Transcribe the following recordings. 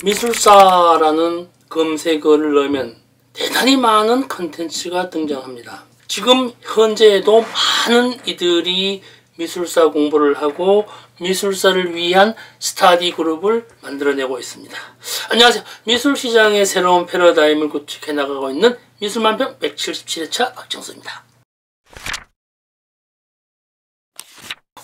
미술사라는 검색어를 넣으면 대단히 많은 컨텐츠가 등장합니다. 지금 현재에도 많은 이들이 미술사 공부를 하고 미술사를 위한 스터디 그룹을 만들어내고 있습니다. 안녕하세요. 미술시장의 새로운 패러다임을 구축해 나가고 있는 미술만평 177회차 박정수입니다.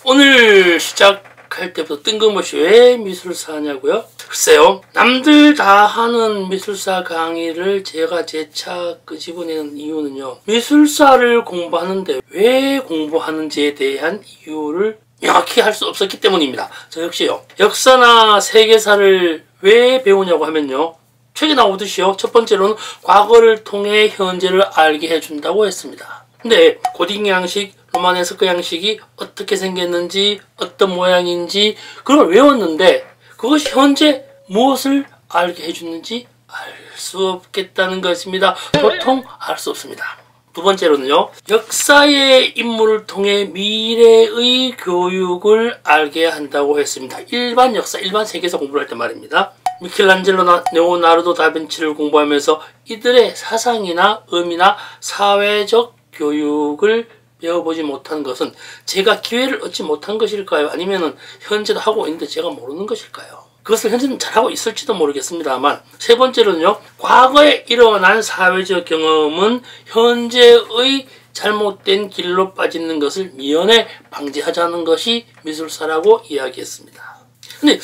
오늘 시작할 때부터 뜬금없이 왜 미술사 하냐고요? 글쎄요, 남들 다 하는 미술사 강의를 제가 재차 끄집어내는 이유는요, 미술사를 공부하는데 왜 공부하는지에 대한 이유를 명확히 할 수 없었기 때문입니다. 저 역시요, 역사나 세계사를 왜 배우냐고 하면요, 책에 나오듯이요, 첫 번째로는 과거를 통해 현재를 알게 해준다고 했습니다. 근데 고딩 양식, 로마네스크 양식이 어떻게 생겼는지, 어떤 모양인지 그걸 외웠는데 그것이 현재 무엇을 알게 해주는지 알 수 없겠다는 것입니다. 도통 알 수 없습니다. 두 번째로는요, 역사의 인물을 통해 미래의 교육을 알게 한다고 했습니다. 일반 역사, 일반 세계사 공부를 할 때 말입니다. 미켈란젤로나 레오나르도 다빈치를 공부하면서 이들의 사상이나 의미나 사회적 교육을 배워보지 못한 것은 제가 기회를 얻지 못한 것일까요? 아니면 현재도 하고 있는데 제가 모르는 것일까요? 그것을 현재는 잘하고 있을지도 모르겠습니다만, 세 번째로는요, 과거에 일어난 사회적 경험은 현재의 잘못된 길로 빠지는 것을 미연에 방지하자는 것이 미술사라고 이야기했습니다. 근데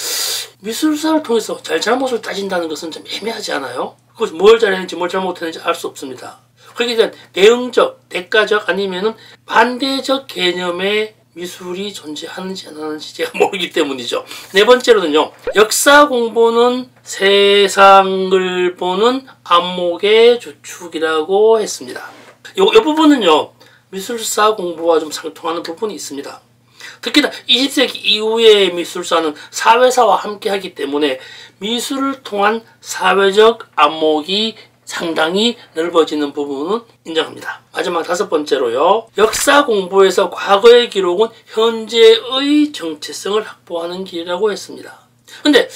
미술사를 통해서 잘잘못을 따진다는 것은 좀 애매하지 않아요? 그것이 뭘 잘했는지 뭘 잘못했는지 알 수 없습니다. 거기에 대한 대응적, 대가적 아니면은 반대적 개념의 미술이 존재하는지 안 하는지 제가 모르기 때문이죠. 네 번째로는요, 역사 공부는 세상을 보는 안목의 주축이라고 했습니다. 이 부분은요, 미술사 공부와 좀 상통하는 부분이 있습니다. 특히나 20세기 이후의 미술사는 사회사와 함께 하기 때문에 미술을 통한 사회적 안목이 상당히 넓어지는 부분은 인정합니다. 마지막 다섯 번째로요, 역사 공부에서 과거의 기록은 현재의 정체성을 확보하는 길이라고 했습니다. 근데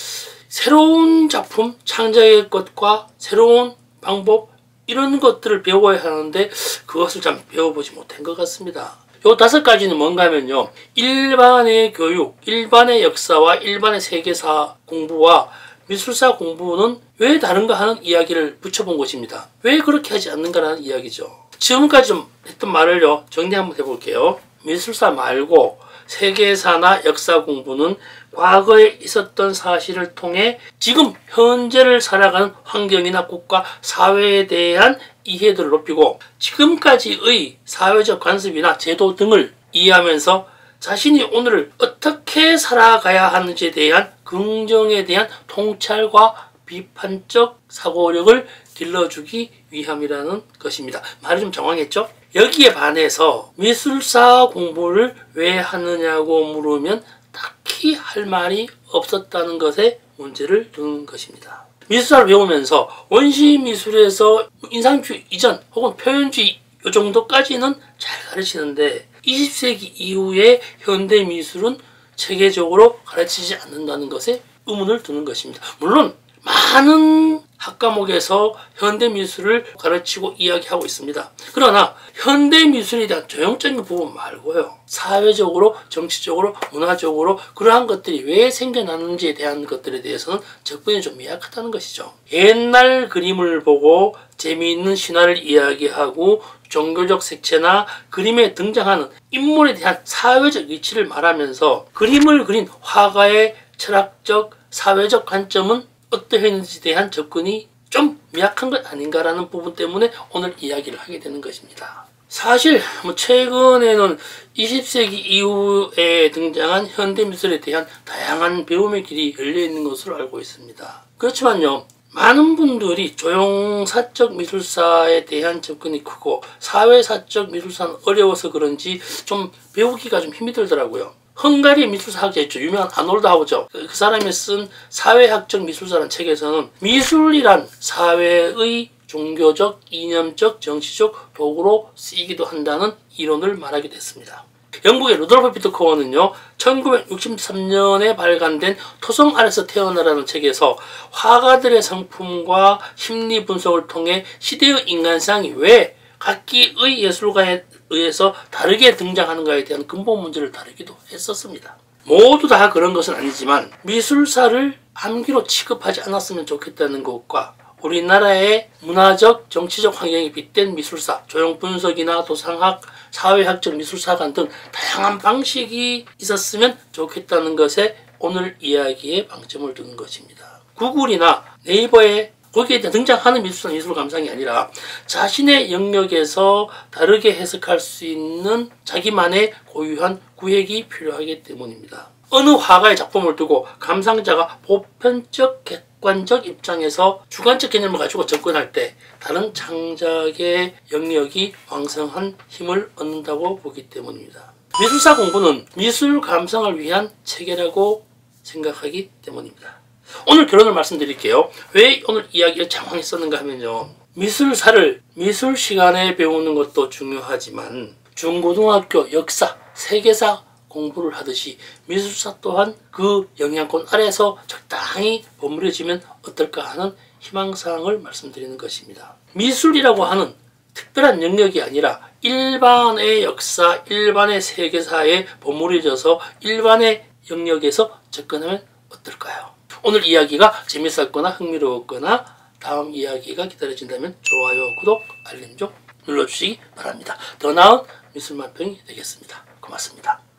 새로운 작품, 창작의 것과 새로운 방법, 이런 것들을 배워야 하는데 그것을 참 배워보지 못한 것 같습니다. 요 다섯 가지는 뭔가 하면요, 일반의 교육, 일반의 역사와 일반의 세계사 공부와 미술사 공부는 왜 다른가 하는 이야기를 붙여본 것입니다. 왜 그렇게 하지 않는가라는 이야기죠. 지금까지 좀 했던 말을요, 정리 한번 해볼게요. 미술사 말고 세계사나 역사 공부는 과거에 있었던 사실을 통해 지금 현재를 살아가는 환경이나 국가, 사회에 대한 이해도를 높이고 지금까지의 사회적 관습이나 제도 등을 이해하면서 자신이 오늘을 어떻게 살아가야 하는지에 대한 긍정에 대한 통찰과 비판적 사고력을 길러주기 위함이라는 것입니다. 말이 좀 정확했죠? 여기에 반해서 미술사 공부를 왜 하느냐고 물으면 딱히 할 말이 없었다는 것에 문제를 두는 것입니다. 미술사를 배우면서 원시 미술에서 인상주의 이전 혹은 표현주의 이 정도까지는 잘 가르치는데 20세기 이후의 현대 미술은 체계적으로 가르치지 않는다는 것에 의문을 두는 것입니다. 물론 많은 학과목에서 현대 미술을 가르치고 이야기하고 있습니다. 그러나 현대 미술에 대한 조형적인 부분 말고요, 사회적으로, 정치적으로, 문화적으로 그러한 것들이 왜 생겨나는지에 대한 것들에 대해서는 접근이 좀 미약하다는 것이죠. 옛날 그림을 보고 재미있는 신화를 이야기하고 종교적 색채나 그림에 등장하는 인물에 대한 사회적 위치를 말하면서 그림을 그린 화가의 철학적, 사회적 관점은 어떠했는지에 대한 접근이 좀 미약한 것 아닌가라는 부분 때문에 오늘 이야기를 하게 되는 것입니다. 사실 최근에는 20세기 이후에 등장한 현대미술에 대한 다양한 배움의 길이 열려있는 것으로 알고 있습니다. 그렇지만요, 많은 분들이 조형사적 미술사에 대한 접근이 크고 사회사적 미술사는 어려워서 그런지 좀 배우기가 좀 힘이 들더라고요. 헝가리 미술사학자 있죠. 유명한 아놀드 하우저. 그 사람이 쓴 사회학적 미술사라는 책에서는 미술이란 사회의 종교적, 이념적, 정치적 도구로 쓰이기도 한다는 이론을 말하게 됐습니다. 영국의 루돌프 피터 코어는요, 1963년에 발간된 토성 아래서 태어나라는 책에서 화가들의 성품과 심리 분석을 통해 시대의 인간상이 왜 각기의 예술가에 의해서 다르게 등장하는가에 대한 근본 문제를 다루기도 했었습니다. 모두 다 그런 것은 아니지만 미술사를 암기로 취급하지 않았으면 좋겠다는 것과 우리나라의 문화적, 정치적 환경에 빗댄 미술사, 조형 분석이나 도상학, 사회학적 미술사관 등 다양한 방식이 있었으면 좋겠다는 것에 오늘 이야기에 방점을 두는 것입니다. 구글이나 네이버에 거기에 등장하는 미술사, 미술 감상이 아니라 자신의 영역에서 다르게 해석할 수 있는 자기만의 고유한 구획이 필요하기 때문입니다. 어느 화가의 작품을 두고 감상자가 보편적, 객관적 입장에서 주관적 개념을 가지고 접근할 때 다른 창작의 영역이 왕성한 힘을 얻는다고 보기 때문입니다. 미술사 공부는 미술 감상을 위한 체계라고 생각하기 때문입니다. 오늘 결론을 말씀드릴게요. 왜 오늘 이야기를 장황했었는가 하면요, 미술사를 미술 시간에 배우는 것도 중요하지만 중고등학교 역사, 세계사 공부를 하듯이 미술사 또한 그 영향권 아래에서 적당히 버무려지면 어떨까 하는 희망사항을 말씀드리는 것입니다. 미술이라고 하는 특별한 영역이 아니라 일반의 역사, 일반의 세계사에 버무려져서 일반의 영역에서 접근하면 어떨까요? 오늘 이야기가 재밌었거나 흥미로웠거나 다음 이야기가 기다려진다면 좋아요, 구독, 알림 좀 눌러주시기 바랍니다. 더 나은 미술만평이 되겠습니다. 고맙습니다.